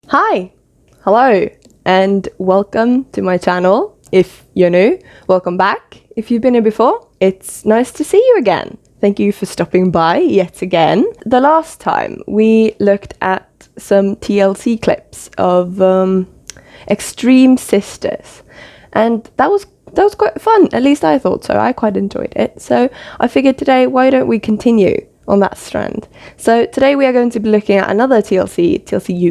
Hi, hello, and welcome to my channel. If you're new, welcome back. If you've been here before, it's nice to see you again. Thank you for stopping by yet again. The last time we looked at some TLC clips of Extreme Sisters, and that was quite fun. At least I thought so. I quite enjoyed it. So I figured today, why don't we continue on that strand? So today we are going to be looking at another TLC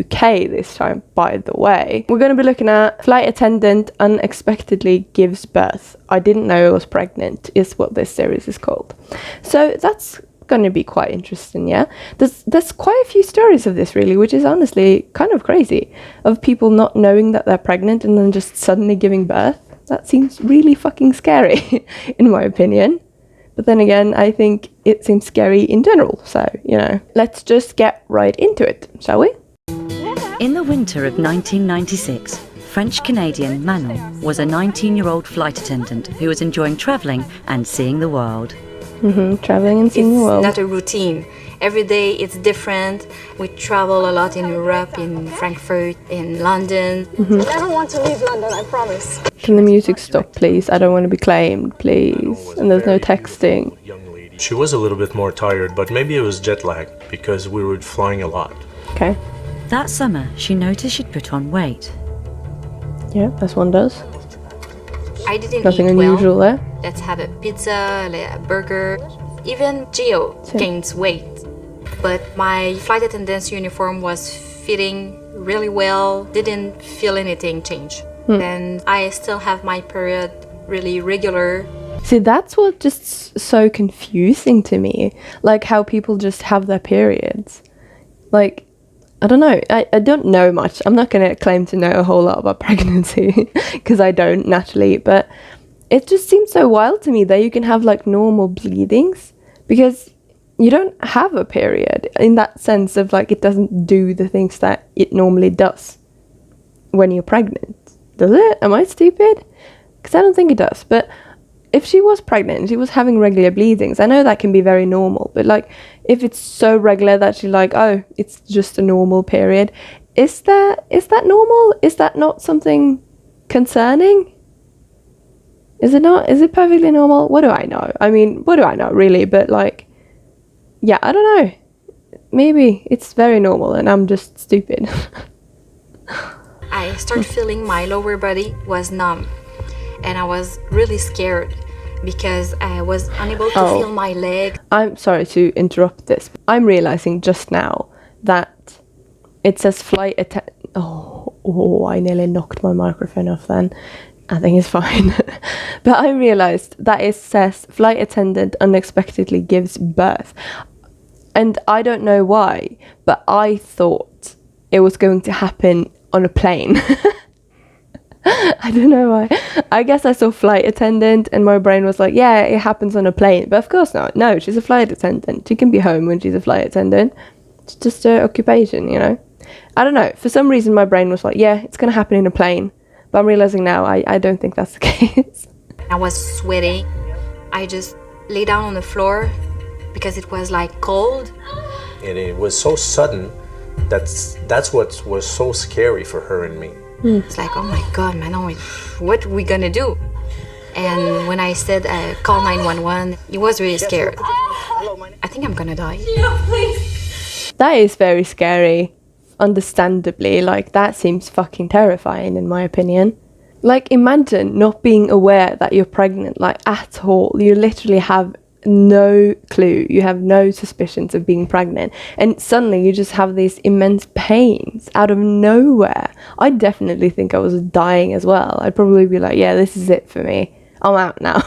UK this time, by the way. We're going to be looking at flight attendant unexpectedly gives birth. I didn't know I was pregnant is what this series is called. So that's going to be quite interesting, yeah? There's quite a few stories of this really, which is honestly kind of crazy, of people not knowing that they're pregnant and then just suddenly giving birth. That seems really fucking scary, in my opinion. But then again, I think it seems scary in general, so, you know. Let's just get right into it, shall we? In the winter of 1996, French-Canadian Manon was a 19-year-old flight attendant who was enjoying travelling and seeing the world. Travelling and seeing the world. It's not a routine. Every day it's different. We travel a lot in Europe, in Frankfurt, in London. I never want to leave London, I promise. Can the music stop, please? I don't want to be claimed, please. And there's no texting. She was a little bit more tired, but maybe it was jet lag because we were flying a lot. Okay. That summer, she noticed she'd put on weight. Yeah, as one does. I didn't Nothing eat unusual well. there. Let's have a pizza, a burger. Even Gio gains weight. But my flight attendant's uniform was fitting really well. Didn't feel anything change. And I still have my period really regular. See, that's what just so confusing to me. Like how people just have their periods. Like, I don't know. I don't know much. I'm not going to claim to know a whole lot about pregnancy because I don't naturally. But it just seems so wild to me that you can have like normal bleedings because you don't have a period in that sense of like it doesn't do the things that it normally does when you're pregnant. Does it? Am I stupid? Because I don't think it does. But if she was pregnant, she was having regular bleedings. I know that can be very normal, but like if it's so regular that you're like, oh, it's just a normal period, is that normal? Is that not something concerning? Is it not? Is it perfectly normal? What do I know? I mean, what do I know really? But like, yeah, I don't know. Maybe it's very normal and I'm just stupid. I started feeling my lower body was numb. And I was really scared because I was unable to feel my leg. I'm sorry to interrupt this. I'm realizing just now that it says flight attendant. Oh, I nearly knocked my microphone off then. I think it's fine. But I realized that it says flight attendant unexpectedly gives birth. And I don't know why, but I thought it was going to happen on a plane. I don't know why. I guess I saw flight attendant and my brain was like, yeah, it happens on a plane. But of course not. No, she's a flight attendant. She can be home when she's a flight attendant. It's just her occupation, you know. I don't know. For some reason, my brain was like, yeah, it's going to happen in a plane. But I'm realizing now I don't think that's the case. I was sweating. I just lay down on the floor because it was like cold. And it was so sudden that's what was so scary for her and me. It's like, oh my God, Manon, what are we gonna do? And when I said call 911, he was really scared. I think I'm gonna die. That is very scary. Understandably, like that seems fucking terrifying in my opinion. Like imagine not being aware that you're pregnant, like at all. You literally have no clue, you have no suspicions of being pregnant, and suddenly you just have these immense pains out of nowhere. I definitely think I was dying as well. I'd probably be like, yeah, this is it for me. I'm out now.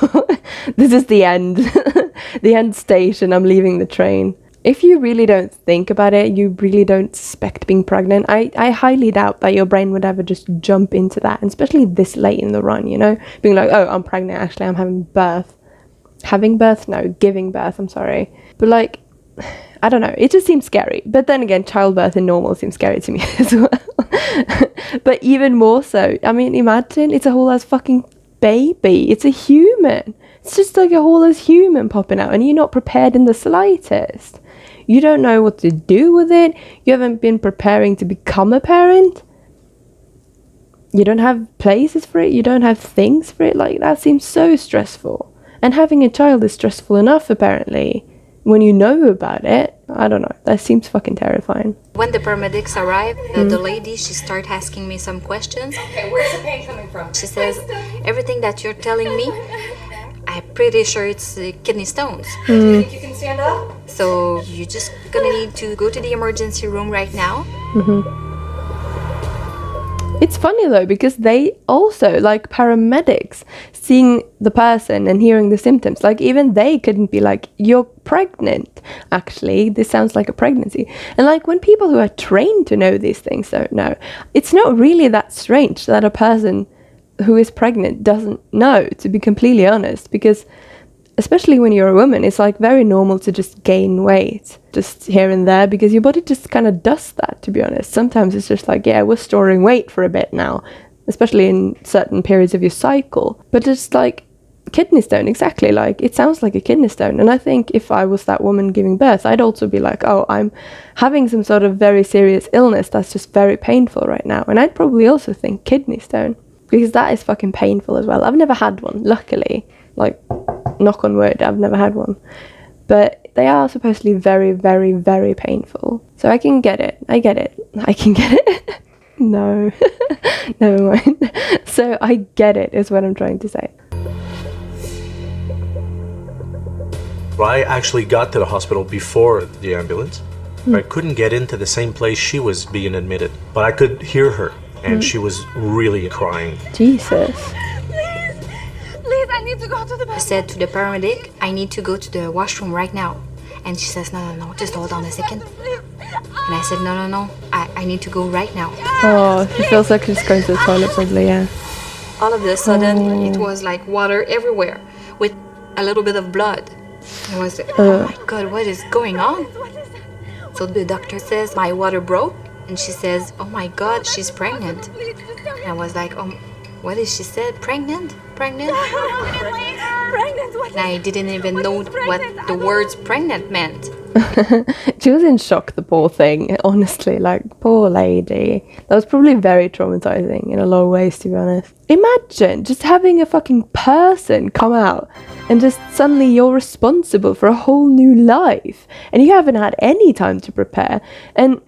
This is the end. The end station. I'm leaving the train. If you really don't think about it, you really don't suspect being pregnant, I highly doubt that your brain would ever just jump into that, and especially this late in the run, you know, being like, oh, I'm pregnant, actually I'm having birth. Having birth? No, giving birth, I'm sorry. But like, I don't know, it just seems scary. But then again, childbirth in normal seems scary to me as well. But even more so, I mean, imagine it's a whole ass fucking baby. It's a human. It's just like a whole ass human popping out and you're not prepared in the slightest. You don't know what to do with it. You haven't been preparing to become a parent. You don't have places for it. You don't have things for it. Like, that seems so stressful. And having a child is stressful enough, apparently. When you know about it, I don't know. That seems fucking terrifying. When the paramedics arrived, the lady, she started asking me some questions. Okay, where's the pain coming from? She says, everything that you're telling me, I'm pretty sure it's kidney stones. Do you think you can stand up? So you're just gonna need to go to the emergency room right now. It's funny though, because they also, like paramedics, seeing the person and hearing the symptoms, like even they couldn't be like, you're pregnant. Actually, this sounds like a pregnancy. And like when people who are trained to know these things don't know, it's not really that strange that a person who is pregnant doesn't know, to be completely honest, because especially when you're a woman, it's like very normal to just gain weight just here and there, because your body just kind of does that, to be honest. Sometimes it's just like, yeah, we're storing weight for a bit now, especially in certain periods of your cycle. But it's like kidney stone, exactly, like it sounds like a kidney stone. And I think if I was that woman giving birth, I'd also be like, oh, I'm having some sort of very serious illness that's just very painful right now. And I'd probably also think kidney stone, because that is fucking painful as well. I've never had one, luckily. Like, knock on wood, I've never had one. But they are supposedly very, very, very painful. So I can get it. I get it. I can get it. No. Never mind. So I get it, is what I'm trying to say. I actually got to the hospital before the ambulance. I couldn't get into the same place she was being admitted, but I could hear her, and she was really crying. Jesus. Please, I need to go to the I bathroom. said to the paramedic, I need to go to the washroom right now. And she says, no, just hold on a second. And I said, no, I need to go right now. Oh, she feels like she's going to the toilet probably, yeah. All of a sudden, it was like water everywhere with a little bit of blood. I was like, oh my God, what is going on? So the doctor says, my water broke. And she says, oh my God, she's pregnant. And I was like, what did she say? Pregnant? Pregnant? What? And I didn't even know what the words pregnant meant. She was in shock, the poor thing, honestly, like, poor lady. That was probably very traumatizing in a lot of ways, to be honest. Imagine just having a fucking person come out and just suddenly you're responsible for a whole new life and you haven't had any time to prepare. And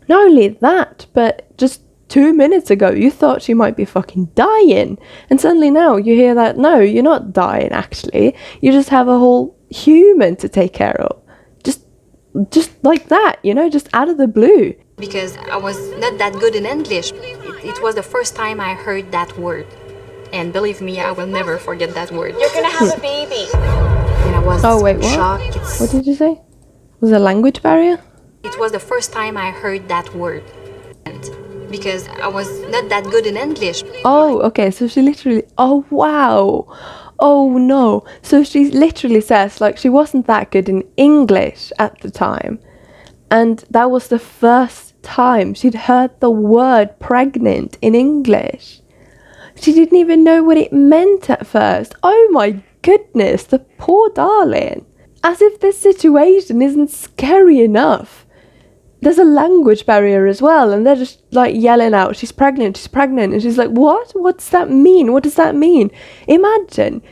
not only that, but just 2 minutes ago you thought she might be fucking dying, and suddenly now you hear that no, you're not dying actually, you just have a whole human to take care of, just like that, you know, just out of the blue. Because I was not that good in English. It was the first time I heard that word, and believe me, I will never forget that word. You're gonna have a baby. And I was what? shocked. What did you say? Was it a language barrier? It was the first time I heard that word, because I was not that good in English. Oh, okay, so she literally, oh wow, oh no, so she literally says like she wasn't that good in English at the time, and that was the first time she'd heard the word pregnant in English. She didn't even know what it meant at first. Oh my goodness, the poor darling. As if this situation isn't scary enough. There's a language barrier as well, and they're just like yelling out, she's pregnant, and she's like, what? What's that mean? What does that mean? Imagine,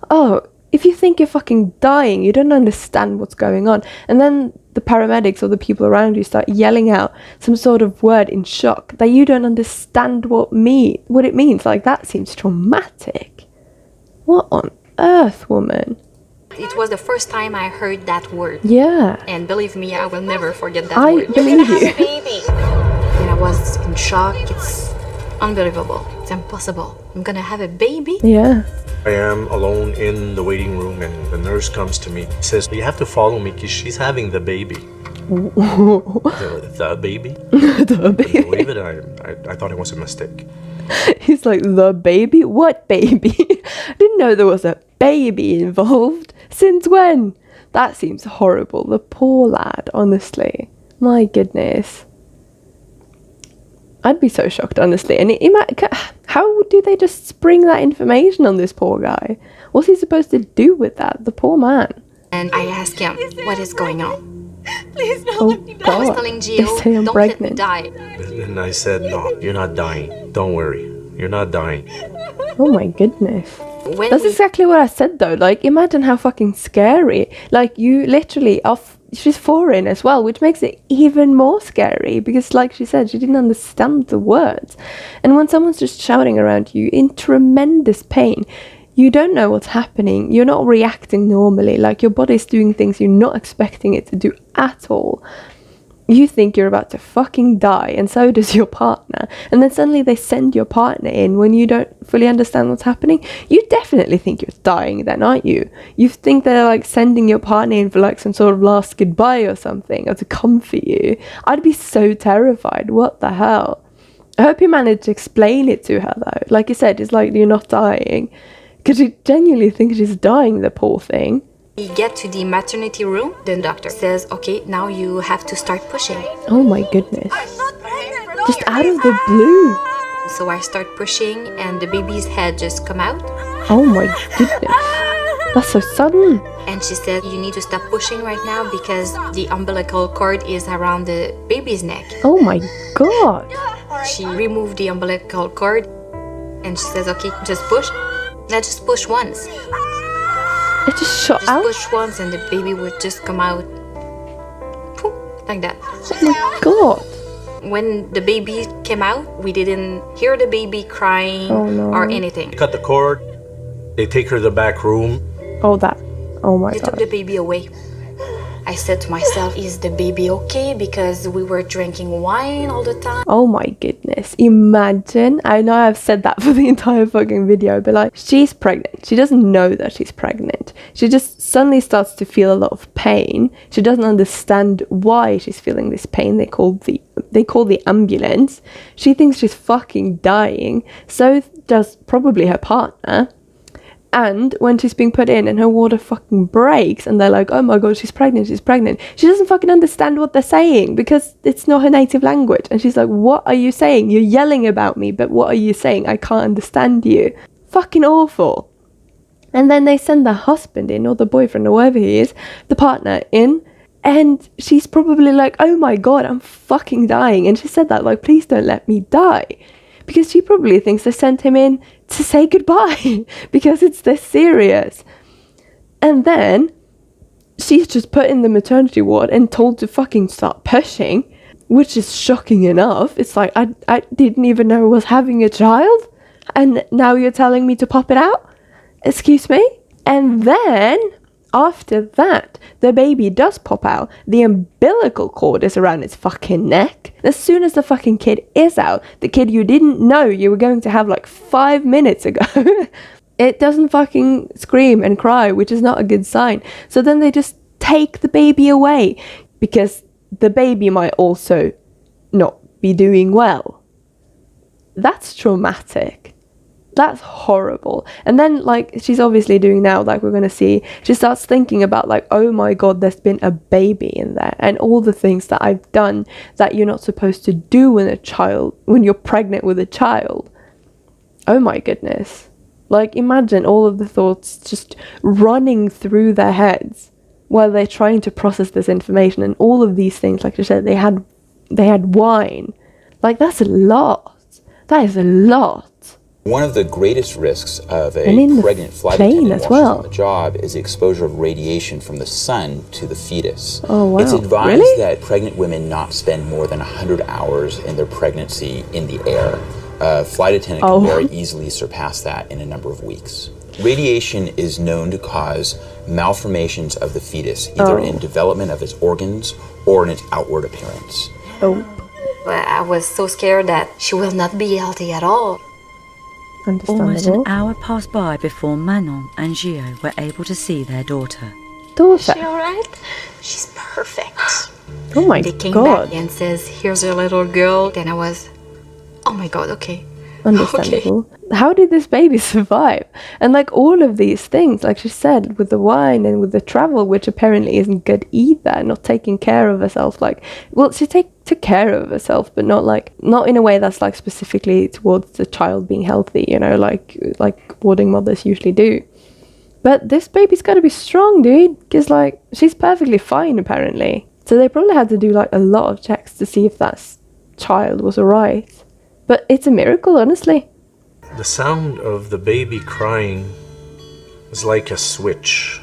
oh, if you think you're fucking dying, you don't understand what's going on, and then the paramedics or the people around you start yelling out some sort of word in shock that you don't understand what it means. Like, that seems traumatic. What on earth, woman? It was the first time I heard that word. Yeah. And believe me, I will never forget that I word. believe Have a you. baby. And I was in shock. It's unbelievable. It's impossible. I'm gonna have a baby? Yeah. I am alone in the waiting room, and the nurse comes to me, says, you have to follow me because she's having the baby. The baby? The I baby. believe it. I thought it was a mistake. He's like, the baby? What baby? I didn't know there was a baby involved. Since when? That seems horrible. The poor lad, honestly. My goodness. I'd be so shocked, honestly. And how do they just spring that information on this poor guy? What's he supposed to do with that? The poor man. And I asked him, what is going on? Please don't Oh let me die. I was God. telling They Gio, say I'm don't let me pregnant. die. And I said, no, you're not dying. Don't worry. You're not dying. Oh my goodness. When That's we exactly what I said though. Like, imagine how fucking scary. Like, you literally she's foreign as well, which makes it even more scary because, like she said, she didn't understand the words. And when someone's just shouting around you in tremendous pain, you don't know what's happening. You're not reacting normally. Like, your body's doing things you're not expecting it to do at all. You think you're about to fucking die, and so does your partner. And then suddenly they send your partner in when you don't fully understand what's happening. You definitely think you're dying then, aren't you? You think they're like sending your partner in for like some sort of last goodbye or something, or to comfort you. I'd be so terrified. What the hell? I hope you managed to explain it to her though. Like you said, it's like you're not dying. Because you genuinely think she's dying, the poor thing. we get to the maternity room, the doctor says, okay, now you have to start pushing. Oh my goodness. I'm not pregnant. Just out of the blue. So I start pushing and the baby's head just come out. Oh my goodness. That's so sudden. And she said, you need to stop pushing right now because the umbilical cord is around the baby's neck. Oh my god. She removed the umbilical cord and she says, okay, just push. Now just push once. It just shot Just out. push once and the baby would just come out. Poof, like that. Oh my god. When the baby came out, we didn't hear the baby crying Oh, no. or anything. They cut the cord. They take her to the back room. Oh that. Oh my They took god. the baby away. I said to myself, is the baby okay? Because we were drinking wine all the time. Oh my goodness. Imagine. I know I've said that for the entire fucking video, but like, she's pregnant. She doesn't know that she's pregnant. She just suddenly starts to feel a lot of pain. She doesn't understand why she's feeling this pain. They call the ambulance. She thinks she's fucking dying. So does probably her partner. And when she's being put in and her water fucking breaks and they're like, oh my god, she's pregnant, she doesn't fucking understand what they're saying because it's not her native language. And she's like, what are you saying? You're yelling about me, but what are you saying? I can't understand you. Fucking awful. And then they send the husband in, or the boyfriend, or whoever he is, the partner in, and she's probably like, oh my god, I'm fucking dying. And she said that, like, please don't let me die. Because she probably thinks they sent him in to say goodbye because it's this serious. And then she's just put in the maternity ward and told to fucking start pushing, which is shocking enough. It's like, I didn't even know I was having a child, and now you're telling me to pop it out? Excuse me? And then after that, the baby does pop out. The umbilical cord is around its fucking neck. As soon as the fucking kid is out, the kid you didn't know you were going to have like 5 minutes ago, it doesn't fucking scream and cry, which is not a good sign. So then they just take the baby away because the baby might also not be doing well. That's traumatic. That's horrible. And then, like, she's obviously doing now, like we're gonna see, she starts thinking about, like, oh my god, there's been a baby in there, and all the things that I've done that you're not supposed to do when you're pregnant with a child. Oh my goodness. Like, imagine all of the thoughts just running through their heads while they're trying to process this information, and all of these things, like you said, they had wine. Like, that's a lot. That is a lot. One of the greatest risks of a And in the pregnant flight plane attendant as while she's well. on the job is the exposure of radiation from the sun to the fetus. Oh, wow. It's advised Really? that pregnant women not spend more than 100 hours in their pregnancy in the air. A flight attendant Oh. can very easily surpass that in a number of weeks. Radiation is known to cause malformations of the fetus, either in development of its organs or in its outward appearance. Oh, But I was so scared that she will not be healthy at all. understandable. Almost an hour passed by before Manon and Gio were able to see their daughter. Daughter. She alright? She's perfect. Oh my They came god. back and says, here's your little girl. Then I was, oh my god, okay. Understandable. How did this baby survive? And like all of these things, like she said, with the wine and with the travel, which apparently isn't good either, not taking care of herself. Like, well, she took care of herself, but not in a way that's like specifically towards the child being healthy, you know, like boarding mothers usually do. But this baby's got to be strong, dude, because like she's perfectly fine apparently. So they probably had to do like a lot of checks to see if that child was alright. But it's a miracle, honestly. The sound of the baby crying is like a switch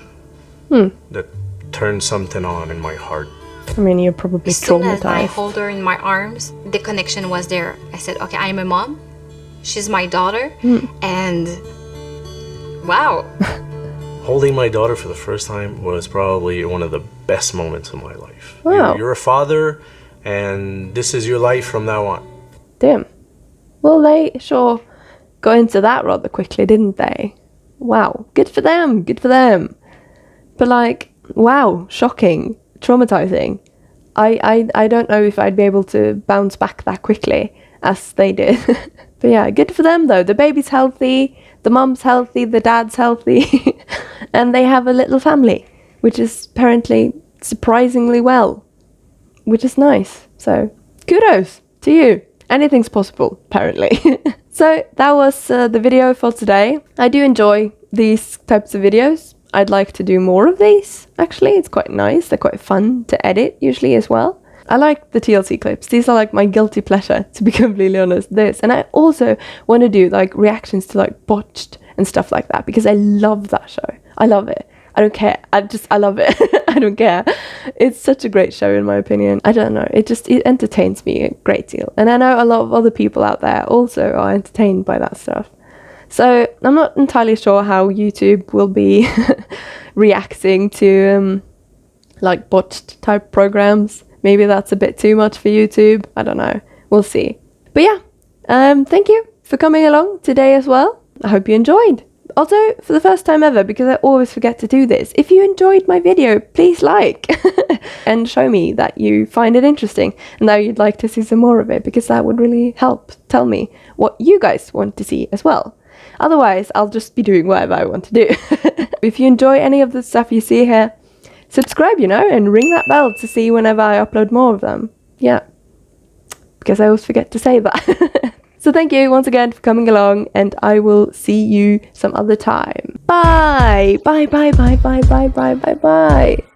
that turns something on in my heart. I mean, you're probably As soon as I traumatized. hold her in my arms, the connection was there. I said, okay, I'm a mom. She's my daughter. And wow. Holding my daughter for the first time was probably one of the best moments of my life. Wow. You're a father, and this is your life from now on. Damn. Well, they sure got into that rather quickly, didn't they? Wow. Good for them. Good for them. But like, wow, shocking, traumatizing. I don't know if I'd be able to bounce back that quickly as they did. But yeah, good for them though. The baby's healthy, the mom's healthy, the dad's healthy, and they have a little family, which is apparently surprisingly well, which is nice. So kudos to you. Anything's possible, apparently. So that was the video for today. I do enjoy these types of videos. I'd like to do more of these, actually. It's quite nice. They're quite fun to edit, usually, as well. I like the TLC clips. These are like my guilty pleasure, to be completely honest. And I also want to do like reactions to like Botched and stuff like that, because I love that show. I love it. I don't care. I love it. I don't care. It's such a great show, in my opinion. I don't know. It entertains me a great deal. And I know a lot of other people out there also are entertained by that stuff. So I'm not entirely sure how YouTube will be reacting to like Botched type programs. Maybe that's a bit too much for YouTube. I don't know. We'll see. But yeah, thank you for coming along today as well. I hope you enjoyed. Also, for the first time ever, because I always forget to do this, if you enjoyed my video, please like and show me that you find it interesting and that you'd like to see some more of it, because that would really help tell me what you guys want to see as well. Otherwise, I'll just be doing whatever I want to do. If you enjoy any of the stuff you see here, subscribe, and ring that bell to see whenever I upload more of them. Yeah, because I always forget to say that. So thank you once again for coming along, and I will see you some other time. Bye! Bye, bye, bye, bye, bye, bye, bye, bye.